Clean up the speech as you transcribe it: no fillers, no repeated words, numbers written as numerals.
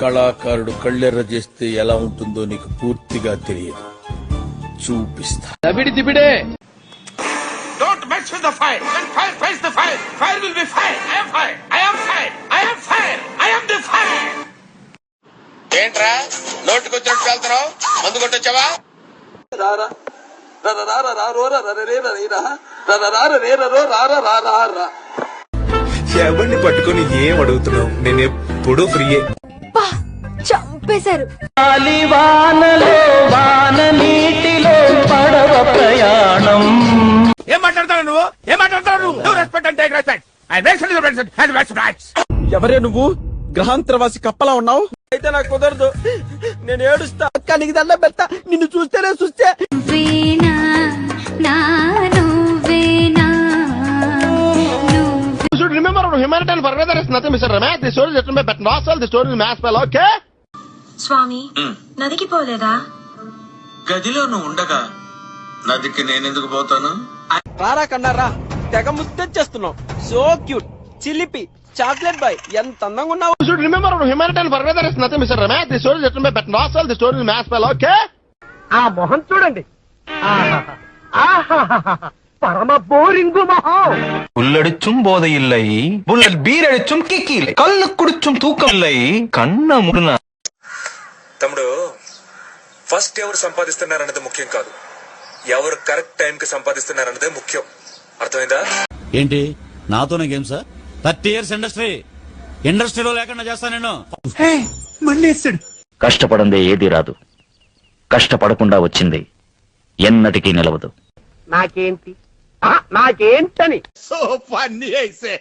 కళాకారుడు కళ్ళెర్ర చేస్తే ఎలా ఉంటుందో నీకు పూర్తిగా తెలియదు. చూపిస్తా. Don't mess with the fire. When fire fights the fire, fire will be fire. I am fire. I am fire. I am fire. I am the fire. ఏంట్రా నోటుకొచ్చినట్టు వెళ్తున్నావు? మందు కొట్టొచ్చావా? రారా రారా రారో రారా. ఎవరిని పట్టుకొని ఏం అడుగుతున్నావు? నేను ఎప్పుడు ఫ్రీయే. చంపేశారు. ఏం మాట్లాడతావు నువ్వు? ఏం మాట్లాడతావు నువ్వు? Respect and take respect. I respect. ఎవరే నువ్వు? గ్రహాంతరవాసి కప్పలా ఉన్నావు. అయితే నాకు కుదరదు, నేను ఏడుస్తా. అక్క నీకు దండం పెడతా, నిన్ను చూస్తేనే చూస్తే. Remember, humanitarian parameter is nothing, Mr. Ramesh. The story is written by Pat Nossel. The story is mass spell, okay? స్వామి నదికి పోలేదా? గదిలో నువ్వు ఉండగా నదికి నేనెందుకు పోతాను? రారా కన్నారా, తెగ ముద్దొచ్చేస్తున్నావు. సో క్యూట్, చిలిపి, చాక్లెట్ బాయ్, ఎంత అందంగా ఉన్నావు. Remember, humanitarian parameter is nothing, Mr. Ramesh. The story is written by Pat Nossel. The story is mass spell, okay? ఆ మొహం చూడండి, பரம போரிங்கு மகம். புல்லடிச்சும் போதை இல்லை, புல்லட் பீர் அடிச்சும் கிக்கி இல்லை, கல்லு குடிச்சும் தூக்கம் இல்லை, కన్న ముడున. తమ్ముడు, ఫస్ట్ ఎవరు సంపాదిస్తున్నారన్నది ముఖ్యం కాదు, ఎవరు కరెక్ట్ టైం కి సంపాదిస్తున్నారన్నదే ముఖ్యం. అర్థమైందా? ఏంటి నాతోనే గేమ్ సార్? 30 years ఇండస్ట్రీలో లేకుండా చేస్తా నేను. కష్టపడందే ఏది రాదు, కష్టపడకుండా వచ్చింది ఎన్నటికీ నిలవదు. నాకేంటి నాకేంటని. So funny, I say.